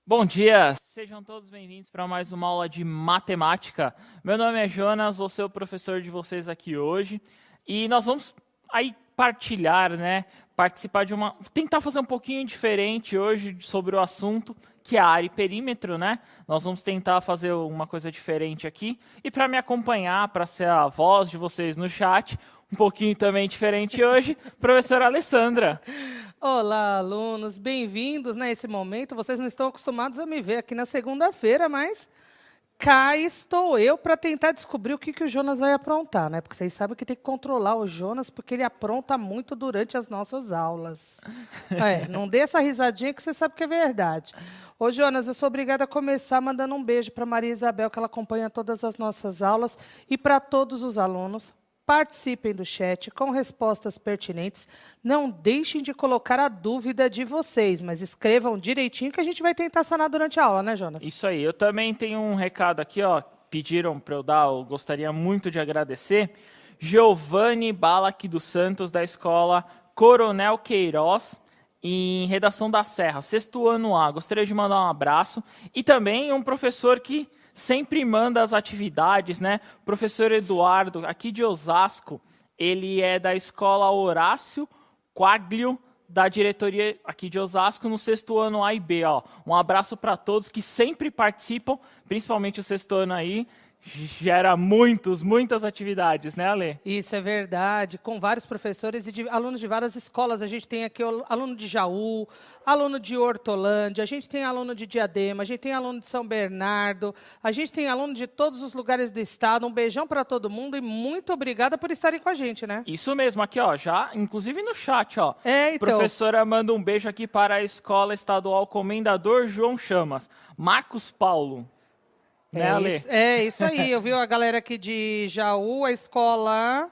Bom dia, sejam todos bem-vindos para mais uma aula de matemática. Meu nome é Jonas, vou ser o professor de vocês aqui hoje e nós vamos aí partilhar, participar tentar fazer um pouquinho diferente hoje sobre o assunto que é a área e perímetro, Nós vamos tentar fazer uma coisa diferente aqui e para me acompanhar, para ser a voz de vocês no chat, um pouquinho também diferente hoje, professora Alessandra. Olá, alunos, bem-vindos nesse momento. Vocês não estão acostumados a me ver aqui na segunda-feira, mas cá estou eu para tentar descobrir o que o Jonas vai aprontar, Porque vocês sabem que tem que controlar o Jonas, porque ele apronta muito durante as nossas aulas. Não dê essa risadinha que você sabe que é verdade. Ô, Jonas, eu sou obrigada a começar mandando um beijo para Maria Isabel, que ela acompanha todas as nossas aulas, e para todos os alunos. Participem do chat com respostas pertinentes. Não deixem de colocar a dúvida de vocês, mas escrevam direitinho que a gente vai tentar sanar durante a aula, né, Jonas? Isso aí. Eu também tenho um recado aqui, pediram para eu dar, eu gostaria muito de agradecer. Giovanni Balac dos Santos, da escola Coronel Queiroz, em Redação da Serra, 6º ano A. Gostaria de mandar um abraço. E também um professor que sempre manda as atividades, Professor Eduardo, aqui de Osasco, ele é da escola Horácio Quaglio, da diretoria aqui de Osasco, no 6º ano A e B. Um abraço para todos que sempre participam, principalmente o 6º ano aí, gera muitas atividades, Ale? Isso é verdade, com vários professores e alunos de várias escolas. A gente tem aqui aluno de Jaú, aluno de Hortolândia, a gente tem aluno de Diadema, a gente tem aluno de São Bernardo, a gente tem aluno de todos os lugares do estado. Um beijão para todo mundo e muito obrigada por estarem com a gente, Isso mesmo, aqui, já, inclusive no chat, então. Professora manda um beijo aqui para a Escola Estadual Comendador João Chamas, Marcos Paulo. Isso aí. Eu vi a galera aqui de Jaú, a escola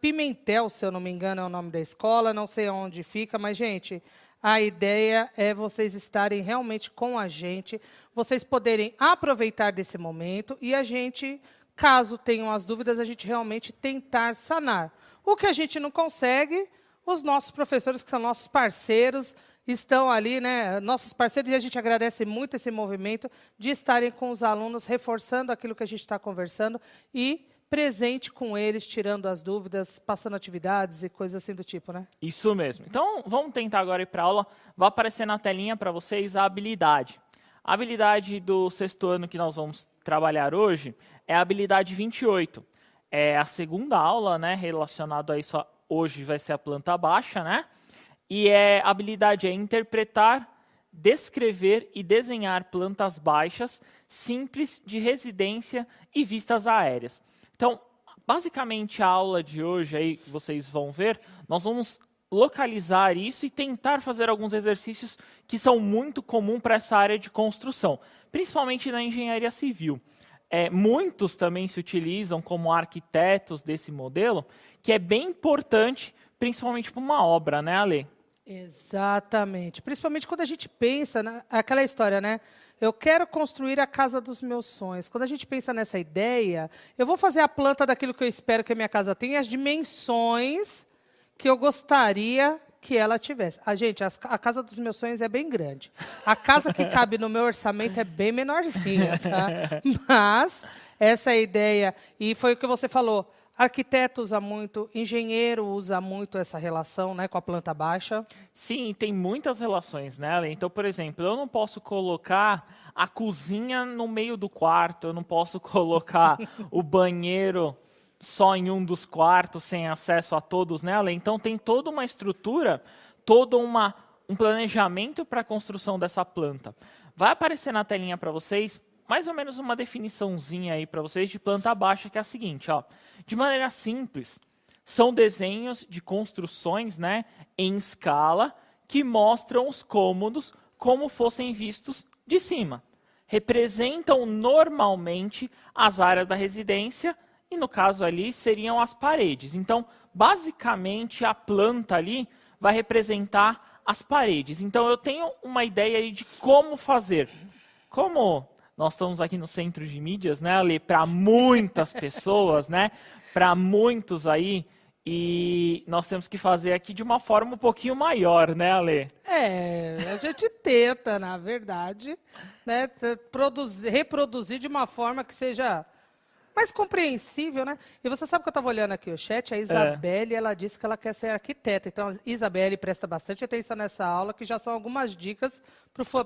Pimentel, se eu não me engano, é o nome da escola. Não sei onde fica, mas, gente, a ideia é vocês estarem realmente com a gente, vocês poderem aproveitar desse momento e a gente, caso tenham as dúvidas, a gente realmente tentar sanar. O que a gente não consegue, os nossos professores, que são nossos parceiros, estão ali, nossos parceiros, e a gente agradece muito esse movimento de estarem com os alunos, reforçando aquilo que a gente está conversando e presente com eles, tirando as dúvidas, passando atividades e coisas assim do tipo, Isso mesmo. Então, vamos tentar agora ir para a aula. Vai aparecer na telinha para vocês a habilidade. A habilidade do 6º ano que nós vamos trabalhar hoje é a habilidade 28. É a segunda aula, relacionada a isso. Hoje vai ser a planta baixa, E a habilidade é interpretar, descrever e desenhar plantas baixas, simples, de residência e vistas aéreas. Então, basicamente, a aula de hoje, aí vocês vão ver, nós vamos localizar isso e tentar fazer alguns exercícios que são muito comuns para essa área de construção, principalmente na engenharia civil. Muitos também se utilizam como arquitetos desse modelo, que é bem importante, principalmente para uma obra, Ale? Exatamente. Principalmente quando a gente pensa, aquela história, Eu quero construir a casa dos meus sonhos. Quando a gente pensa nessa ideia, eu vou fazer a planta daquilo que eu espero que a minha casa tenha, as dimensões que eu gostaria que ela tivesse. Gente, a casa dos meus sonhos é bem grande. A casa que cabe no meu orçamento é bem menorzinha, tá? Mas essa ideia, e foi o que você falou, arquiteto usa muito, engenheiro usa muito essa relação, com a planta baixa. Sim, tem muitas relações, Ale? Então, por exemplo, eu não posso colocar a cozinha no meio do quarto, eu não posso colocar o banheiro só em um dos quartos, sem acesso a todos, Ale? Então, tem toda uma estrutura, todo um planejamento para a construção dessa planta. Vai aparecer na telinha para vocês mais ou menos uma definiçãozinha aí para vocês de planta baixa, que é a seguinte, de maneira simples, são desenhos de construções, em escala, que mostram os cômodos como fossem vistos de cima. Representam normalmente as áreas da residência e, no caso ali, seriam as paredes. Então, basicamente, a planta ali vai representar as paredes. Então, eu tenho uma ideia aí de como fazer. Como nós estamos aqui no Centro de Mídias, Ale, para muitas pessoas, para muitos aí, E nós temos que fazer aqui de uma forma um pouquinho maior, né, Ale? A gente tenta, na verdade, né, reproduzir de uma forma que seja mais compreensível, né? E você sabe que eu estava olhando aqui o chat, a Isabelle, ela disse que ela quer ser arquiteta. Então, a Isabelle presta bastante atenção nessa aula, que já são algumas dicas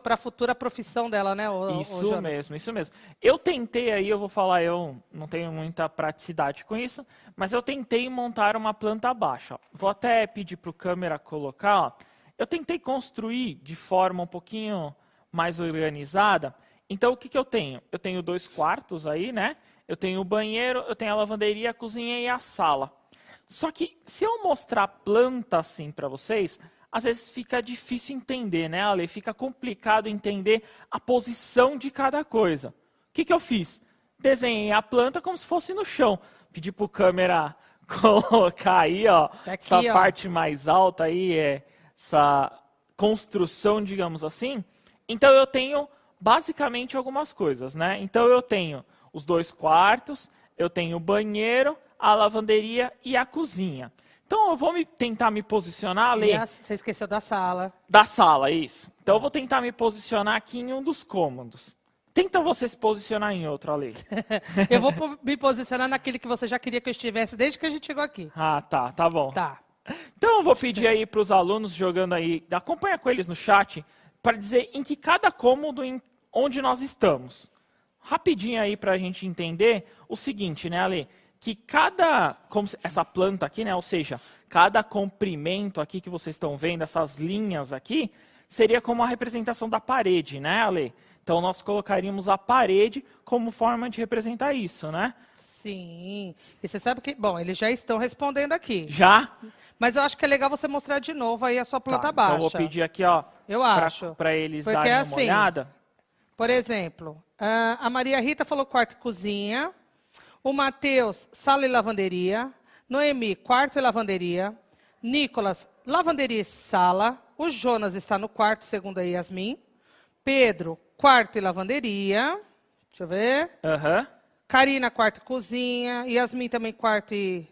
para a futura profissão dela, né, Isso mesmo, isso mesmo. Eu tentei aí, eu vou falar, eu não tenho muita praticidade com isso, mas eu tentei montar uma planta baixa. Ó. Vou até pedir para o câmera colocar, ó. Eu tentei construir de forma um pouquinho mais organizada. Então, o que eu tenho? Eu tenho 2 quartos aí, né? Eu tenho o banheiro, eu tenho a lavanderia, a cozinha e a sala. Só que se eu mostrar planta assim para vocês, às vezes fica difícil entender, né, Ale? Fica complicado entender a posição de cada coisa. O que eu fiz? Desenhei a planta como se fosse no chão. Pedi para o câmera colocar aí, ó, tá aqui, essa ó. parte mais alta aí, essa construção, digamos assim. Então eu tenho basicamente algumas coisas, né? Então eu tenho os 2 quartos, eu tenho o banheiro, a lavanderia e a cozinha. Então, eu vou tentar me posicionar, Ale. Você esqueceu da sala. Da sala, isso. Então, eu vou tentar me posicionar aqui em um dos cômodos. Tenta você se posicionar em outro, Ale. Eu vou me posicionar naquele que você já queria que eu estivesse desde que a gente chegou aqui. Ah, tá bom. Tá. Então, eu vou pedir aí para os alunos jogando aí, acompanha com eles no chat, para dizer em que cada cômodo, onde nós estamos. Rapidinho aí para a gente entender o seguinte, né, Ale? Que essa planta aqui, né, ou seja, cada comprimento aqui que vocês estão vendo, essas linhas aqui, seria como a representação da parede, né, Ale? Então, nós colocaríamos a parede como forma de representar isso, né? Sim. E você sabe que... Bom, eles já estão respondendo aqui. Já? Mas eu acho que é legal você mostrar de novo aí a sua planta baixa. Então, eu vou pedir aqui, ó, para eles porque darem assim, uma olhada. Por exemplo, a Maria Rita falou quarto e cozinha. O Matheus, sala e lavanderia. Noemi, quarto e lavanderia. Nicolas, lavanderia e sala. O Jonas está no quarto, segundo a Yasmin. Pedro, quarto e lavanderia. Deixa eu ver. Aham. Karina, quarto e cozinha. Yasmin também quarto e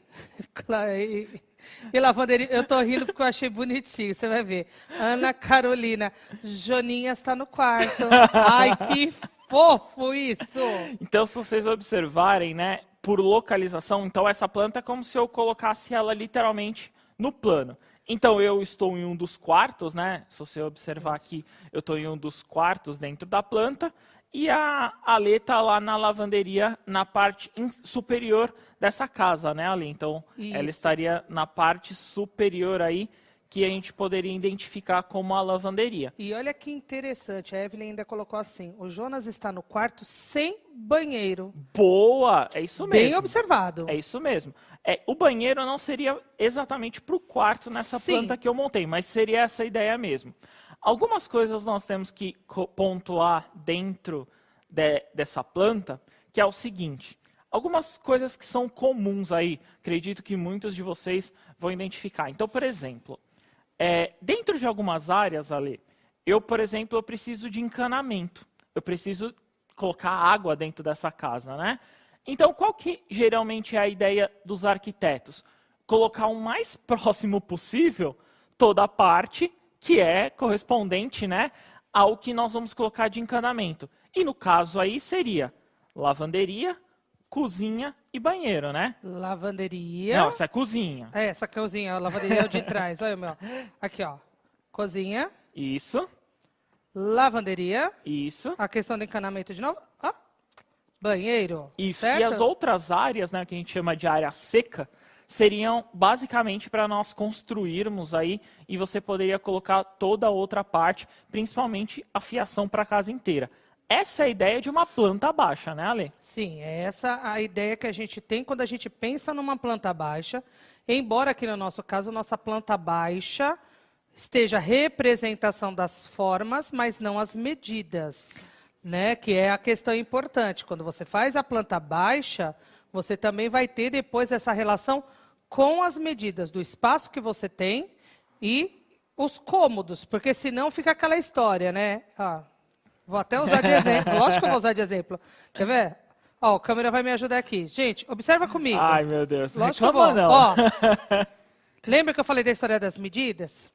lavanderia. Eu tô rindo porque eu achei bonitinho, você vai ver. Ana Carolina, Joninha está no quarto. Ai, que fofo isso! Então, se vocês observarem, né, por localização, então essa planta é como se eu colocasse ela literalmente no plano. Então, eu estou em um dos quartos, né? Se você observar aqui, eu estou em um dos quartos dentro da planta. E a Ale está lá na lavanderia, na parte superior dessa casa, né, Ale? Então, ela estaria na parte superior aí, que a gente poderia identificar como a lavanderia. E olha que interessante, a Evelyn ainda colocou assim, o Jonas está no quarto sem banheiro. Boa, é isso mesmo. Bem observado. É isso mesmo. O banheiro não seria exatamente para o quarto nessa planta que eu montei, mas seria essa ideia mesmo. Algumas coisas nós temos que pontuar dentro dessa planta, que é o seguinte. Algumas coisas que são comuns aí, acredito que muitos de vocês vão identificar. Então, por exemplo, dentro de algumas áreas, Ale, por exemplo, eu preciso de encanamento. Eu preciso colocar água dentro dessa casa, né? Então, qual que geralmente é a ideia dos arquitetos? Colocar o mais próximo possível toda a parte que é correspondente, né, ao que nós vamos colocar de encanamento. E no caso aí seria lavanderia, cozinha e banheiro, né? Lavanderia. Não, essa é cozinha. Essa cozinha, a lavanderia é o de trás. Olha o meu. Aqui, ó. Cozinha. Isso. Lavanderia. Isso. A questão do encanamento de novo. Ah, banheiro. Isso. Certo? E as outras áreas, né, que a gente chama de área seca, seriam basicamente para nós construirmos aí e você poderia colocar toda a outra parte, principalmente a fiação para a casa inteira. Essa é a ideia de uma planta baixa, né, Ale? Sim, é essa a ideia que a gente tem quando a gente pensa numa planta baixa. Embora aqui no nosso caso, nossa planta baixa esteja a representação das formas, mas não as medidas, né? Que é a questão importante. Quando você faz a planta baixa, você também vai ter depois essa relação com as medidas do espaço que você tem e os cômodos, porque senão fica aquela história, né? Vou até usar de exemplo, lógico que eu vou usar de exemplo. Quer ver? Ó, a câmera vai me ajudar aqui. Gente, observa comigo. Ai, meu Deus. Lógico que eu Reclama vou. não. Ó, lembra que eu falei da história das medidas?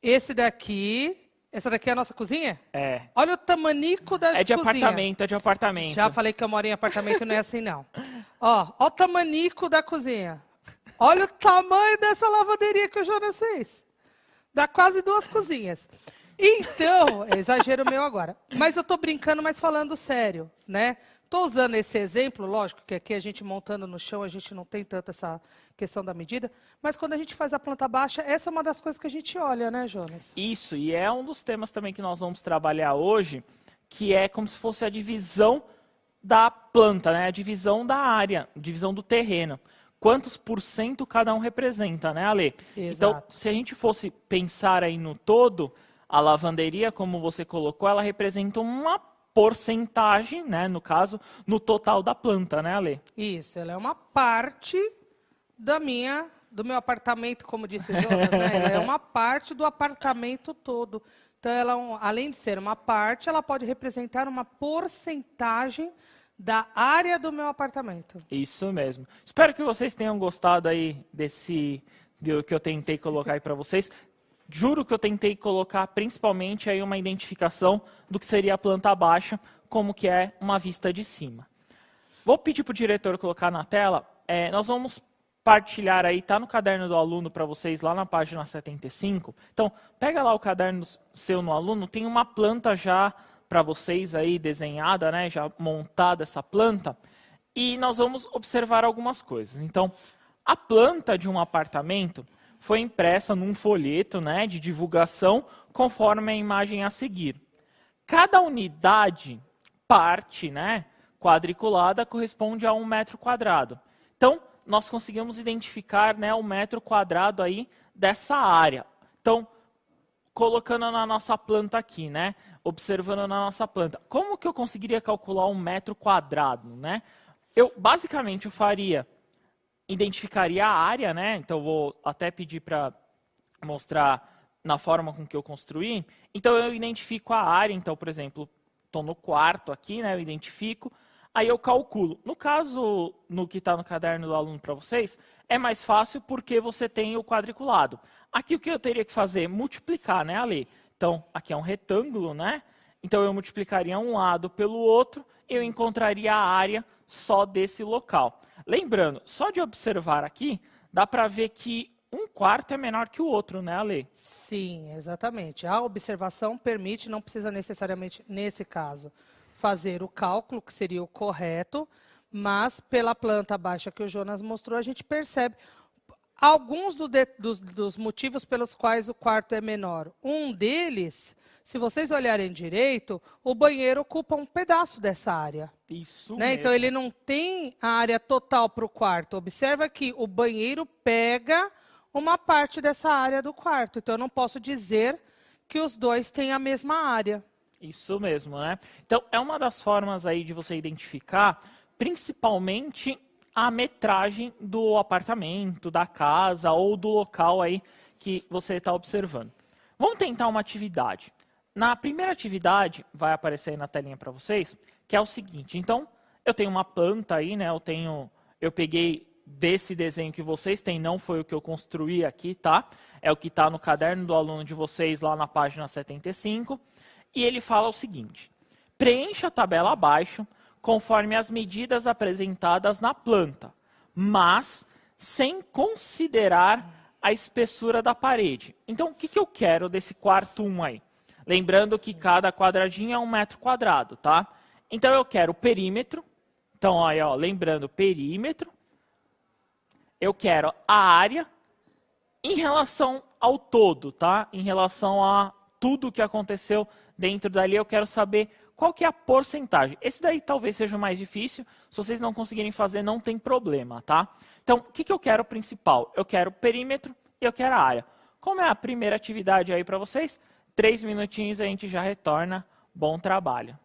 Essa daqui é a nossa cozinha? É. Olha o tamanico da É de cozinha. apartamento, é de apartamento. Já falei que eu moro em apartamento e não é assim, não. Ó o tamanico da cozinha. Olha o tamanho dessa lavanderia que o Jonas fez. Dá quase 2 cozinhas. Então, é exagero meu agora. Mas eu tô brincando, mas falando sério, né? Tô usando esse exemplo, lógico que aqui a gente montando no chão, a gente não tem tanto essa questão da medida, mas quando a gente faz a planta baixa, essa é uma das coisas que a gente olha, né, Jonas? Isso, e é um dos temas também que nós vamos trabalhar hoje, que é como se fosse a divisão da planta, né? A divisão da área, divisão do terreno. Quantos por cento cada um representa, né, Ale? Exato. Então, se a gente fosse pensar aí no todo, a lavanderia, como você colocou, ela representa uma porcentagem, né, no caso, no total da planta, né, Ale? Isso, ela é uma parte do meu apartamento, como disse o Jonas, né? Ela é uma parte do apartamento todo. Então, além de ser uma parte, ela pode representar uma porcentagem da área do meu apartamento. Isso mesmo. Espero que vocês tenham gostado aí do que eu tentei colocar aí para vocês. Juro que eu tentei colocar principalmente aí uma identificação do que seria a planta baixa, como que é uma vista de cima. Vou pedir para o diretor colocar na tela. Nós vamos partilhar aí, tá no caderno do aluno para vocês lá na página 75. Então, pega lá o caderno seu no aluno, tem uma planta já para vocês aí desenhada, né, já montada essa planta, e nós vamos observar algumas coisas. Então, a planta de um apartamento foi impressa num folheto, né, de divulgação, conforme a imagem a seguir. Cada unidade, parte, né, quadriculada, corresponde a 1 metro quadrado. Então, nós conseguimos identificar, né, o metro quadrado aí dessa área. Então, colocando na nossa planta aqui, né, observando na nossa planta, como que eu conseguiria calcular 1 metro quadrado, né? Basicamente, identificaria a área, né? Então, vou até pedir para mostrar na forma com que eu construí. Então, eu identifico a área. Então, por exemplo, estou no quarto aqui, né? Eu identifico. Aí eu calculo. No caso, no que está no caderno do aluno para vocês, é mais fácil porque você tem o quadriculado. Aqui o que eu teria que fazer? Multiplicar, né, Ale? Então, aqui é um retângulo, né? Então, eu multiplicaria um lado pelo outro e eu encontraria a área só desse local. Lembrando, só de observar aqui, dá para ver que um quarto é menor que o outro, né, Ale? Sim, exatamente. A observação permite, não precisa necessariamente, nesse caso, fazer o cálculo, que seria o correto, mas pela planta baixa que o Jonas mostrou, a gente percebe alguns dos motivos pelos quais o quarto é menor. Um deles, se vocês olharem direito, o banheiro ocupa um pedaço dessa área. Isso né? mesmo. Então, ele não tem a área total para o quarto. Observa que o banheiro pega uma parte dessa área do quarto. Então, eu não posso dizer que os dois têm a mesma área. Isso mesmo, né? Então, é uma das formas aí de você identificar, principalmente a metragem do apartamento, da casa ou do local aí que você está observando. Vamos tentar uma atividade. Na primeira atividade, vai aparecer aí na telinha para vocês, que é o seguinte. Então, eu tenho uma planta aí, né? Eu peguei desse desenho que vocês têm, não foi o que eu construí aqui, tá? É o que está no caderno do aluno de vocês lá na página 75. E ele fala o seguinte: preencha a tabela abaixo conforme as medidas apresentadas na planta, mas sem considerar a espessura da parede. Então, o que eu quero desse quarto 1 aí? Lembrando que cada quadradinho é 1 metro quadrado, tá? Então, eu quero o perímetro. Então, aí, ó, lembrando, perímetro. Eu quero a área em relação ao todo, tá? Em relação a tudo o que aconteceu dentro dali, eu quero saber qual que é a porcentagem. Esse daí talvez seja o mais difícil. Se vocês não conseguirem fazer, não tem problema, tá? Então, o que eu quero principal? Eu quero o perímetro e eu quero a área. Como é a primeira atividade aí para vocês? 3 minutinhos a gente já retorna. Bom trabalho.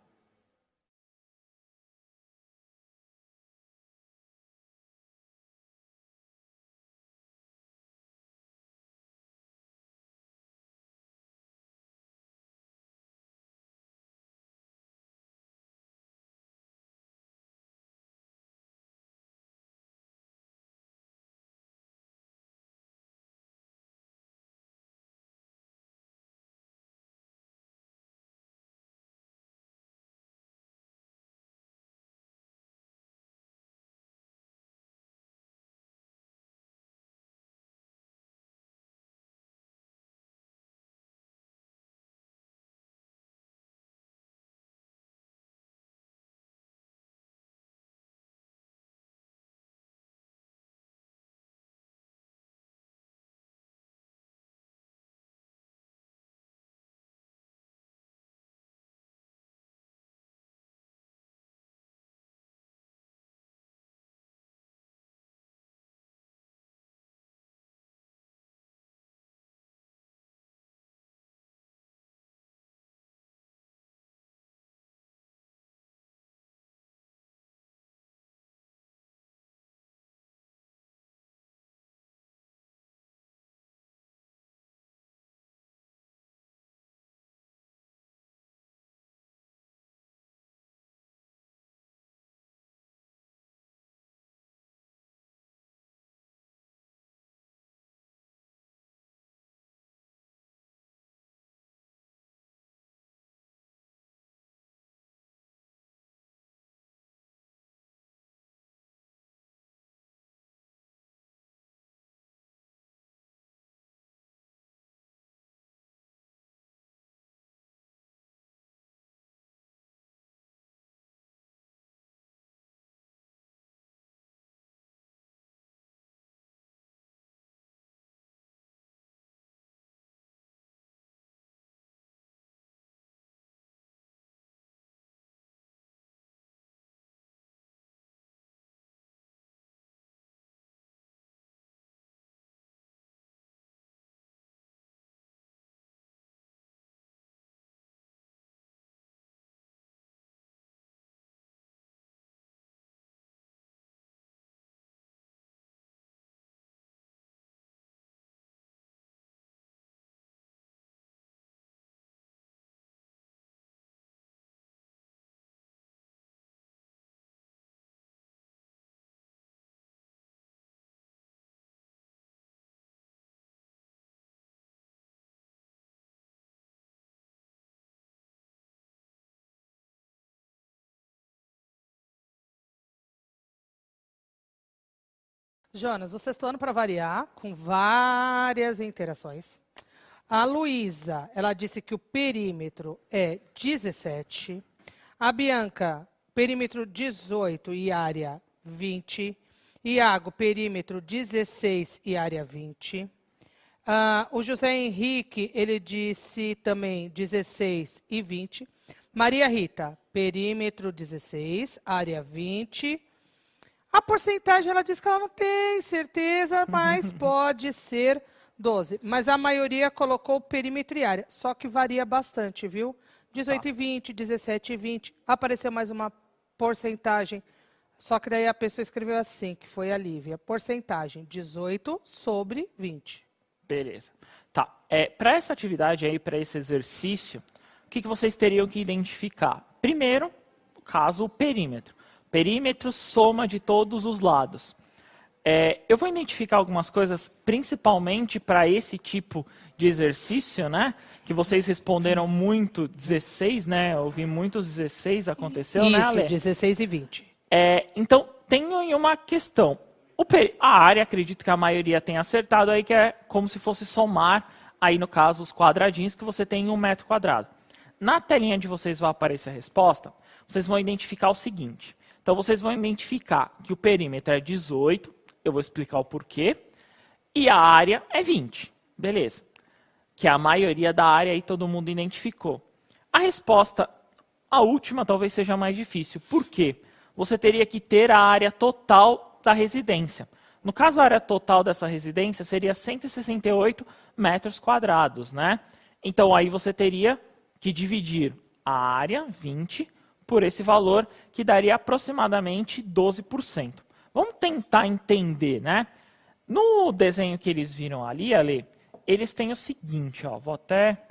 Jonas, o sexto ano para variar, com várias interações. A Luísa, ela disse que o perímetro é 17. A Bianca, perímetro 18 e área 20. Iago, perímetro 16 e área 20. O José Henrique, ele disse também 16 e 20. Maria Rita, perímetro 16, área 20. A porcentagem, ela diz que ela não tem certeza, mas pode ser 12. Mas a maioria colocou perímetro e área, só que varia bastante, viu? 18 e 20, 17 e 20. Apareceu mais uma porcentagem, só que daí a pessoa escreveu assim, que foi a Lívia. Porcentagem, 18 sobre 20. Beleza. Tá. Para essa atividade aí, para esse exercício, o que vocês teriam que identificar? Primeiro, no caso, o perímetro. Perímetro, soma de todos os lados. Eu vou identificar algumas coisas, principalmente para esse tipo de exercício, né? Que vocês responderam muito 16, né? Eu vi muitos 16, aconteceu, isso, né, Ale? 16 e 20. Então, tenho aí uma questão. A área, acredito que a maioria tenha acertado aí, que é como se fosse somar, aí no caso, os quadradinhos que você tem em 1 metro quadrado. Na telinha de vocês vai aparecer a resposta, vocês vão identificar o seguinte. Então, vocês vão identificar que o perímetro é 18, eu vou explicar o porquê, e a área é 20, beleza. Que a maioria da área aí todo mundo identificou. A resposta, a última, talvez seja mais difícil. Por quê? Você teria que ter a área total da residência. No caso, a área total dessa residência seria 168 metros quadrados, né? Então, aí você teria que dividir a área, 20, por esse valor, que daria aproximadamente 12%. Vamos tentar entender, né? No desenho que eles viram ali, Ale, eles têm o seguinte, ó, vou até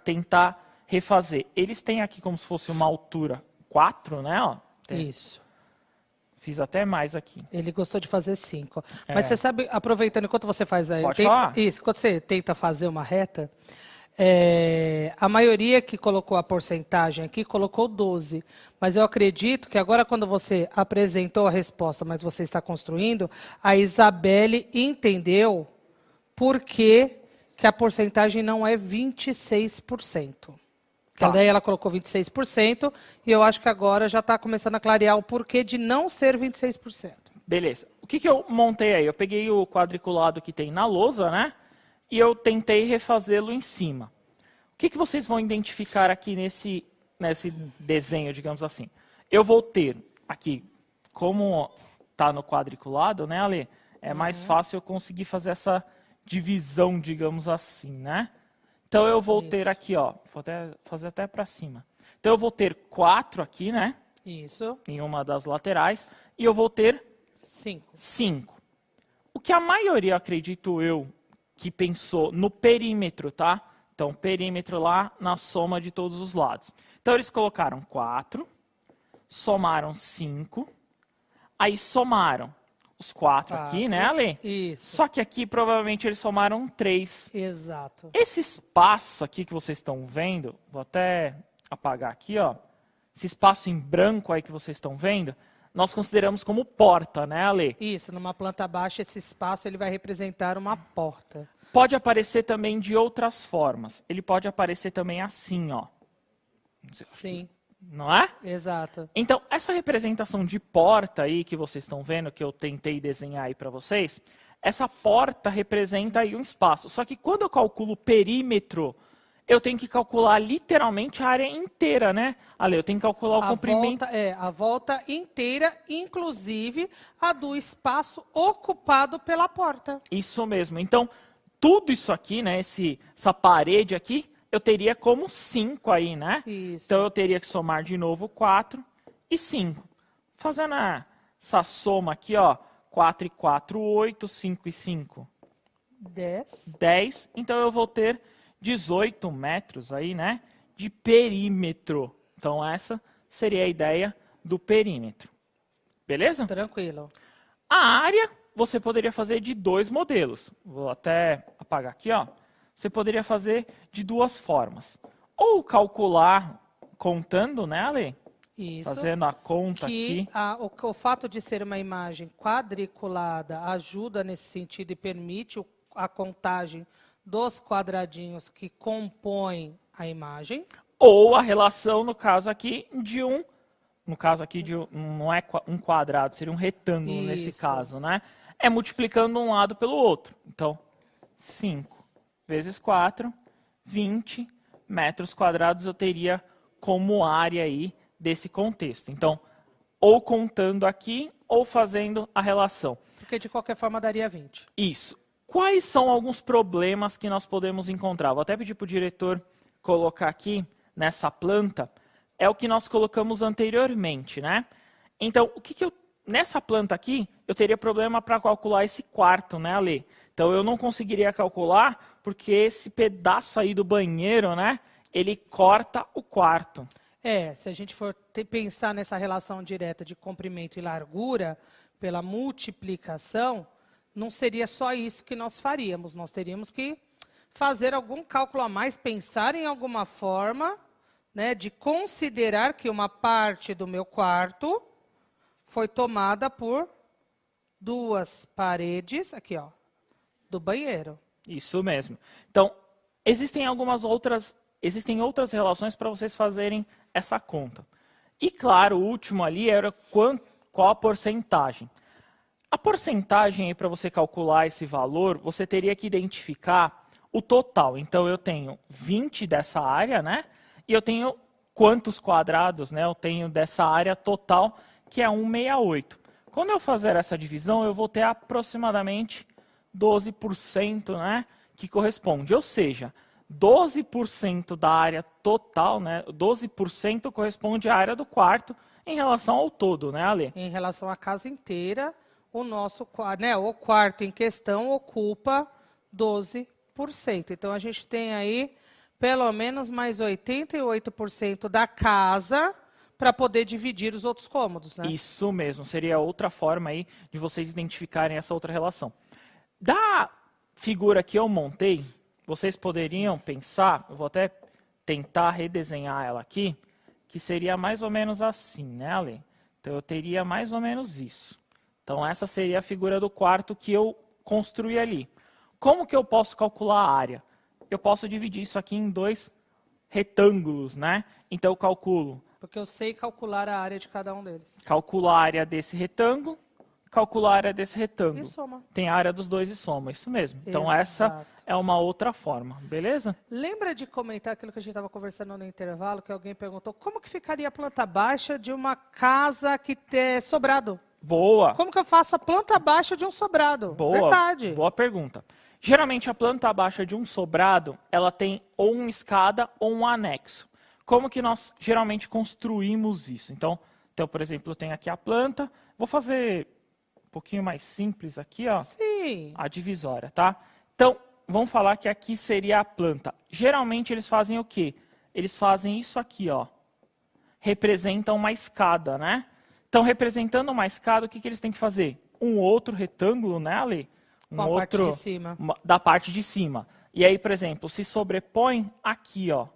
tentar refazer. Eles têm aqui como se fosse uma altura 4, né? Ó, Isso. Fiz até mais aqui. Ele gostou de fazer 5. Mas você sabe, aproveitando, enquanto você faz aí... Pode falar. Isso, quando você tenta fazer uma reta, a maioria que colocou a porcentagem aqui colocou 12. Mas eu acredito que agora, quando você apresentou a resposta, mas você está construindo, a Isabelle entendeu por que a porcentagem não é 26%. Tá. Daí ela colocou 26%, e eu acho que agora já está começando a clarear o porquê de não ser 26%. Beleza. O que eu montei aí? Eu peguei o quadriculado que tem na lousa, né? E eu tentei refazê-lo em cima. O que vocês vão identificar aqui nesse desenho, digamos assim? Eu vou ter aqui, como está no quadriculado, né, Ale? É mais fácil eu conseguir fazer essa divisão, digamos assim, né? Então, eu vou ter aqui, ó, vou fazer até para cima. Então, eu vou ter 4 aqui, né? Isso. Em uma das laterais. E eu vou ter 5. O que a maioria, acredito eu, que pensou no perímetro, tá? Então, perímetro lá na soma de todos os lados. Então, eles colocaram 4, somaram 5, aí somaram os 4 aqui, né, Ale? Isso. Só que aqui, provavelmente, eles somaram 3. Exato. Esse espaço aqui que vocês estão vendo, vou até apagar aqui, ó. Esse espaço em branco aí que vocês estão vendo, nós consideramos como porta, né, Ale? Isso, numa planta baixa, esse espaço ele vai representar uma porta. Pode aparecer também de outras formas. Ele pode aparecer também assim, ó. Sim. Não é? Exato. Então, essa representação de porta aí que vocês estão vendo, que eu tentei desenhar aí para vocês, essa porta representa aí um espaço. Só que quando eu calculo o perímetro, eu tenho que calcular literalmente a área inteira, né? Ale, eu tenho que calcular o comprimento. A volta inteira, inclusive a do espaço ocupado pela porta. Isso mesmo. Então, tudo isso aqui, né? Essa parede aqui, eu teria como 5 aí, né? Isso. Então, eu teria que somar de novo 4 e 5. Fazendo essa soma aqui, ó. 4 e 4, 8, 5 e 5. 10. 10. Então, eu vou ter 18 metros aí, né? De perímetro. Então, essa seria a ideia do perímetro. Beleza? Tranquilo. A área, você poderia fazer de 2 modelos. Vou até apagar aqui, ó. Você poderia fazer de 2 formas. Ou calcular contando, né, Ale? Isso. Fazendo a conta aqui. O fato de ser uma imagem quadriculada ajuda nesse sentido e permite a contagem dos quadradinhos que compõem a imagem. Ou a relação, no caso aqui, não é um quadrado, seria um retângulo nesse caso, né? É multiplicando um lado pelo outro. Então, 5 vezes 4, 20 metros quadrados eu teria como área aí desse contexto. Então, ou contando aqui, ou fazendo a relação. Porque de qualquer forma daria 20. Isso. Quais são alguns problemas que nós podemos encontrar? Vou até pedir para o diretor colocar aqui nessa planta. É o que nós colocamos anteriormente, né? Então, nessa planta aqui, eu teria problema para calcular esse quarto, né, Ale? Então, eu não conseguiria calcular, porque esse pedaço aí do banheiro, né, ele corta o quarto. Se a gente for pensar nessa relação direta de comprimento e largura, pela multiplicação, não seria só isso que nós faríamos. Nós teríamos que fazer algum cálculo a mais, pensar em alguma forma, né, de considerar que uma parte do meu quarto foi tomada por duas paredes, aqui, ó, do banheiro. Isso mesmo. Então, existem outras relações para vocês fazerem essa conta. E, claro, o último ali era qual a porcentagem. A porcentagem, para você calcular esse valor, você teria que identificar o total. Então, eu tenho 20 dessa área, né? E eu tenho quantos quadrados, né? Eu tenho dessa área total, que é 168. Quando eu fazer essa divisão, eu vou ter aproximadamente 12%, né? Que corresponde. Ou seja, 12% da área total, né? 12% corresponde à área do quarto em relação ao todo, né, Ale? Em relação à casa inteira, o quarto em questão ocupa 12%. Então, a gente tem aí pelo menos mais 88% da casa para poder dividir os outros cômodos, né? Isso mesmo, seria outra forma aí de vocês identificarem essa outra relação. Da figura que eu montei, vocês poderiam pensar, eu vou até tentar redesenhar ela aqui, que seria mais ou menos assim, né, Ale? Então, eu teria mais ou menos isso. Então, essa seria a figura do quarto que eu construí ali. Como que eu posso calcular a área? Eu posso dividir isso aqui em dois retângulos, né? Então, eu calculo... Porque eu sei calcular a área de cada um deles. Calcular a área desse retângulo, calcular a área desse retângulo. E soma. Tem a área dos dois e soma, isso mesmo. Então, Exato. Essa é uma outra forma, beleza? Lembra de comentar aquilo que a gente estava conversando no intervalo, que alguém perguntou como que ficaria a planta baixa de uma casa que tem sobrado? Boa. Como que eu faço a planta baixa de um sobrado? Boa. Verdade. Boa pergunta. Geralmente, a planta baixa de um sobrado, ela tem ou uma escada ou um anexo. Como que nós geralmente construímos isso? Então, por exemplo, eu tenho aqui a planta. Vou fazer um pouquinho mais simples aqui, ó. Sim. A divisória, tá? Então, vamos falar que aqui seria a planta. Geralmente, eles fazem o quê? Eles fazem isso aqui, ó. Representam uma escada, né? Então, representando uma escada, o que eles têm que fazer? Um outro retângulo, né, Ale? Com a parte de cima. Da parte de cima. E aí, por exemplo, se sobrepõe aqui, ó.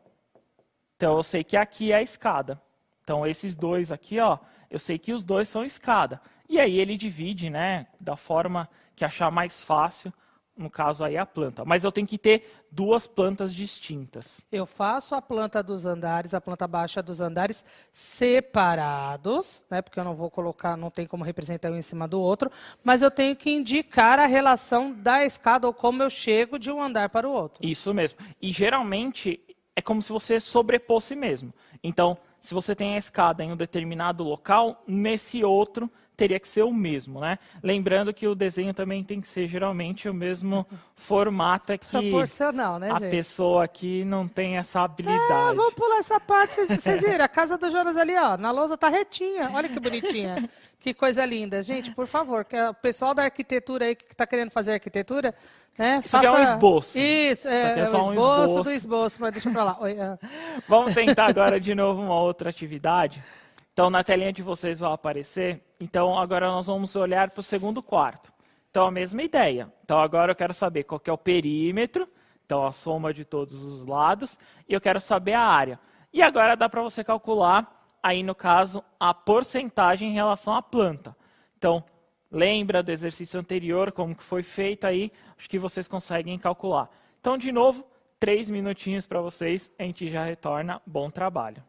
Então, eu sei que aqui é a escada. Então, esses dois aqui, ó, eu sei que os dois são escada. E aí, ele divide, né, da forma que achar mais fácil, no caso aí, a planta. Mas eu tenho que ter duas plantas distintas. Eu faço a planta dos andares, a planta baixa dos andares separados, né, porque eu não vou colocar, não tem como representar um em cima do outro, mas eu tenho que indicar a relação da escada ou como eu chego de um andar para o outro. Isso mesmo. E, geralmente, é como se você sobreposse mesmo. Então, se você tem a escada em um determinado local, nesse outro teria que ser o mesmo, né? Lembrando que o desenho também tem que ser geralmente o mesmo formato que proporcional, né, a gente? pessoa aqui não tem essa habilidade. Vamos pular essa parte, vocês viram? A casa do Jonas ali, ó, na lousa tá retinha. Olha que bonitinha. Que coisa linda. Gente, por favor, que o pessoal da arquitetura aí que está querendo fazer arquitetura, né? Isso aqui é um esboço. Isso, é só o esboço do esboço, mas deixa pra lá. Vamos tentar agora de novo uma outra atividade. Então, na telinha de vocês vai aparecer. Então, agora nós vamos olhar para o segundo quarto. Então, a mesma ideia. Então, agora eu quero saber qual que é o perímetro, então a soma de todos os lados, e eu quero saber a área. E agora dá para você calcular aí no caso, a porcentagem em relação à planta. Então, lembra do exercício anterior, como que foi feito aí, acho que vocês conseguem calcular. Então, de novo, 3 minutinhos para vocês, a gente já retorna. Bom trabalho.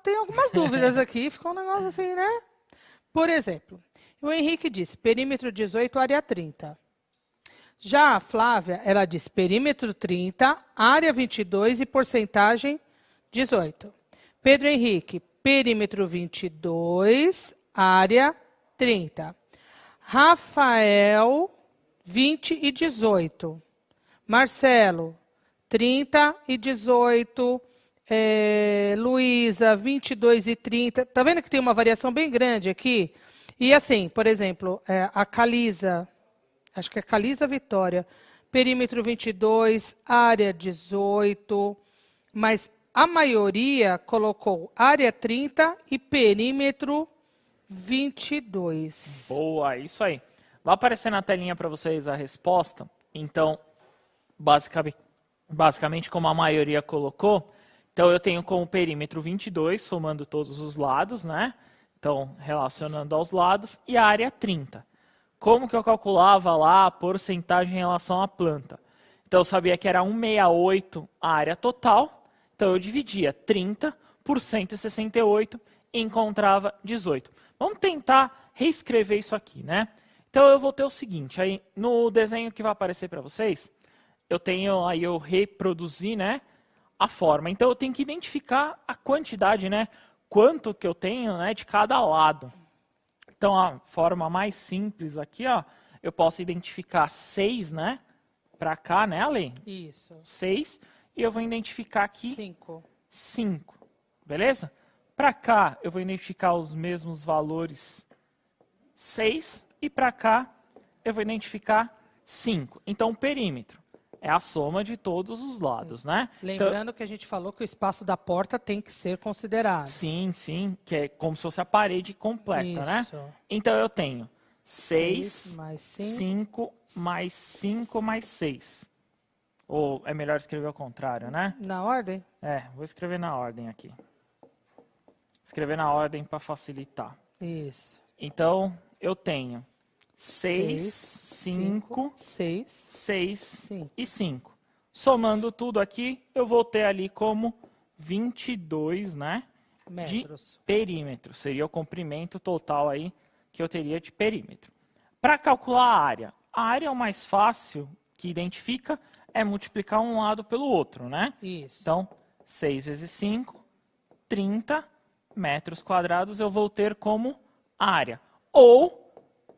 Tem algumas dúvidas aqui, ficou um negócio assim, né? Por exemplo, o Henrique disse perímetro 18, área 30. Já a Flávia, ela disse perímetro 30, área 22 e porcentagem 18. Pedro Henrique, perímetro 22, área 30. Rafael, 20 e 18. Marcelo, 30 e 18. Luísa, 22 e 30. Tá vendo que tem uma variação bem grande aqui? E assim, por exemplo, a Calisa, acho que é Calisa Vitória, perímetro 22, área 18, mas a maioria colocou área 30 e perímetro 22. Boa, isso aí. Vai aparecer na telinha para vocês a resposta. Então, basicamente como a maioria colocou, então eu tenho como perímetro 22, somando todos os lados, né? Então, relacionando aos lados, e a área 30. Como que eu calculava lá a porcentagem em relação à planta? Então, eu sabia que era 168 a área total, então eu dividia 30 por 168 e encontrava 18. Vamos tentar reescrever isso aqui, né? Então, eu vou ter o seguinte, aí no desenho que vai aparecer para vocês, eu reproduzi, né, a forma. Então, eu tenho que identificar a quantidade, né, quanto que eu tenho, né, de cada lado. Então, a forma mais simples aqui, ó, eu posso identificar 6, né, para cá, né, Ale? Isso. 6. e eu vou identificar aqui 5. 5, beleza? Para cá, eu vou identificar os mesmos valores 6, e para cá, eu vou identificar 5. Então, o perímetro é a soma de todos os lados, né? Lembrando então, que a gente falou que o espaço da porta tem que ser considerado. Sim, que é como se fosse a parede completa, Isso. né? Então, eu tenho 6 mais 5 mais 5 mais 6. Ou é melhor escrever ao contrário, né? Na ordem? Vou escrever na ordem aqui. Escrever na ordem para facilitar. Isso. Então, eu tenho 6, 5, 6 e 5. Somando tudo aqui, eu vou ter ali como 22, né? Metros. De perímetro. Seria o comprimento total aí que eu teria de perímetro. Para calcular a área é o mais fácil que identifica é multiplicar um lado pelo outro, né? Isso. Então, 6 vezes 5, 30 metros quadrados eu vou ter como área. Ou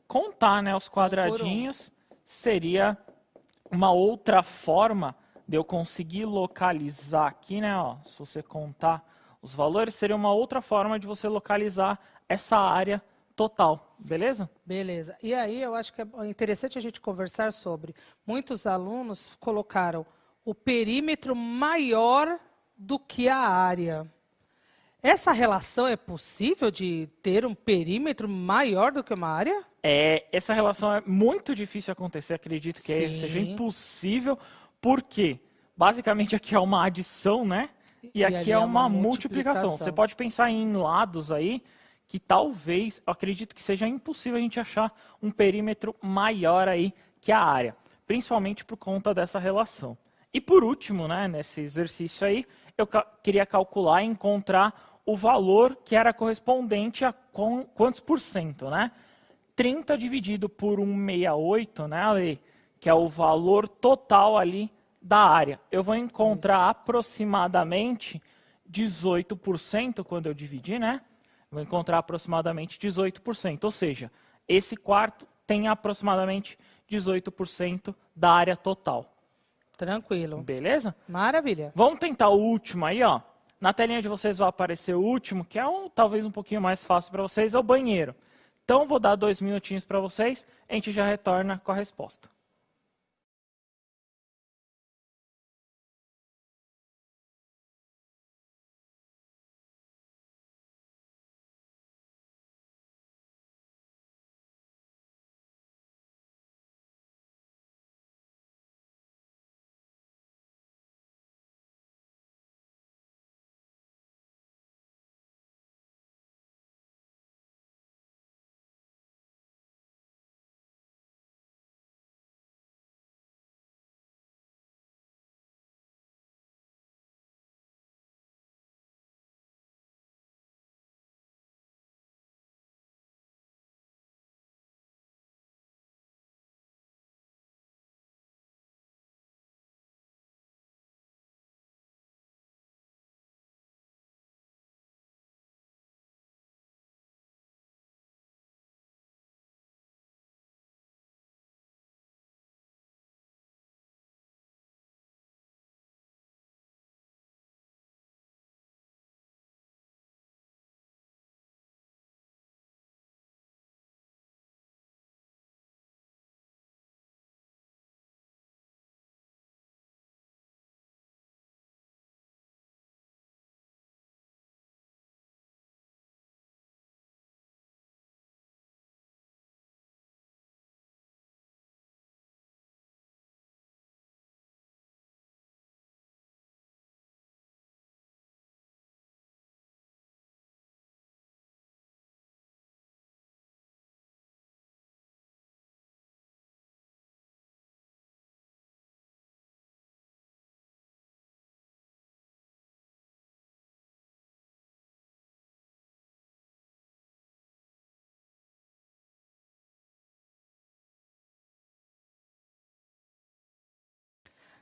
contar, né, os quadradinhos seria uma outra forma de eu conseguir localizar aqui, né? Ó, se você contar os valores, seria uma outra forma de você localizar essa área total, beleza? Beleza. E aí eu acho que é interessante a gente conversar sobre. Muitos alunos colocaram o perímetro maior do que a área. Essa relação é possível de ter um perímetro maior do que uma área? Essa relação é muito difícil de acontecer, acredito que seja impossível, porque basicamente aqui é uma adição, né? E aqui é uma multiplicação. Você pode pensar em lados aí, que talvez, eu acredito que seja impossível a gente achar um perímetro maior aí que a área, principalmente por conta dessa relação. E por último, né, nesse exercício aí, eu queria calcular e encontrar o valor que era correspondente a quantos por cento, né? 30 dividido por 168, né, Ale, que é o valor total ali da área. Eu vou encontrar aproximadamente 18% quando eu dividir, né? Vou encontrar aproximadamente 18%, ou seja, esse quarto tem aproximadamente 18% da área total. Tranquilo. Beleza? Maravilha. Vamos tentar o último aí, ó. Na telinha de vocês vai aparecer o último, que é talvez um pouquinho mais fácil para vocês, é o banheiro. Então, vou dar 2 minutinhos para vocês, a gente já retorna com a resposta.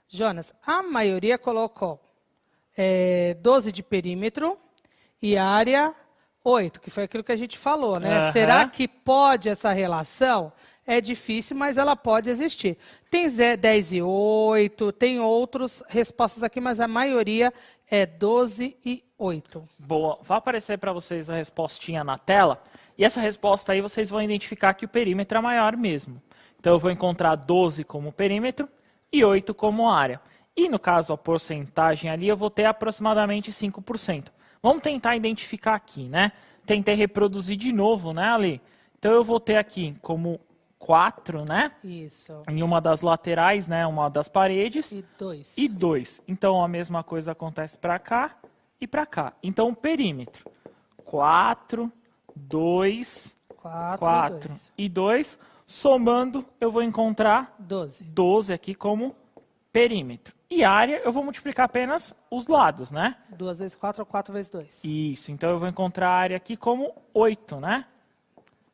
Jonas, a maioria colocou 12 de perímetro e área 8, que foi aquilo que a gente falou, né? Uhum. Será que pode essa relação? é difícil, mas ela pode existir. Tem 10 e 8, tem outras respostas aqui, mas a maioria é 12 e 8. Boa. Vai aparecer para vocês a respostinha na tela. E essa resposta aí vocês vão identificar que o perímetro é maior mesmo. Então eu vou encontrar 12 como perímetro e 8 como área. E no caso a porcentagem ali eu vou ter aproximadamente 5%. Vamos tentar identificar aqui, né? Tentei reproduzir de novo, né, Ali? Então eu vou ter aqui como 4, né? Isso. Em uma das laterais, né? Uma das paredes. E 2. E 2. Então a mesma coisa acontece para cá e para cá. Então o perímetro. 4, 2, 4 e 2. Somando, eu vou encontrar 12 aqui como perímetro. E área, eu vou multiplicar apenas os lados, né? 2 vezes 4 ou 4 vezes 2. Isso. Então eu vou encontrar a área aqui como 8, né?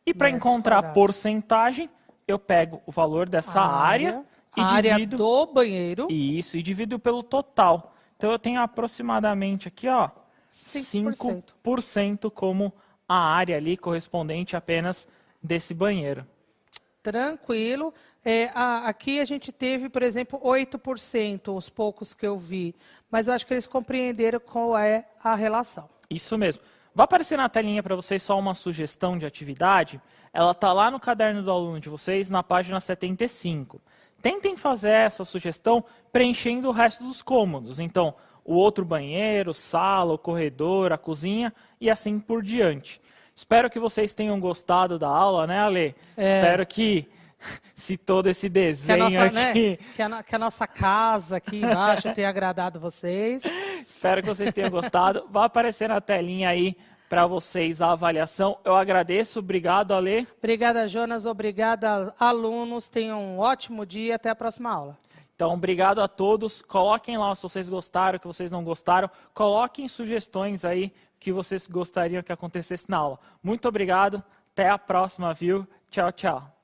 E para encontrar a porcentagem, eu pego o valor dessa área e divido... do banheiro. Isso, e divido pelo total. Então eu tenho aproximadamente aqui, ó, 5% como a área ali correspondente apenas desse banheiro. Tranquilo. Aqui a gente teve, por exemplo, 8%, os poucos que eu vi. Mas eu acho que eles compreenderam qual é a relação. Isso mesmo. Vai aparecer na telinha para vocês só uma sugestão de atividade. Ela está lá no caderno do aluno de vocês, na página 75. Tentem fazer essa sugestão preenchendo o resto dos cômodos. Então, o outro banheiro, sala, o corredor, a cozinha e assim por diante. Espero que vocês tenham gostado da aula, né, Ale? Espero que, se todo esse desenho aqui... Né, que a nossa casa aqui embaixo tenha agradado vocês. Espero que vocês tenham gostado. Vai aparecer na telinha aí para vocês a avaliação. Eu agradeço. Obrigado, Ale. Obrigada, Jonas. Obrigada, alunos. Tenham um ótimo dia. Até a próxima aula. Então, obrigado a todos. Coloquem lá se vocês gostaram, o que vocês não gostaram. Coloquem sugestões aí que vocês gostariam que acontecesse na aula. Muito obrigado. Até a próxima, viu? Tchau, tchau.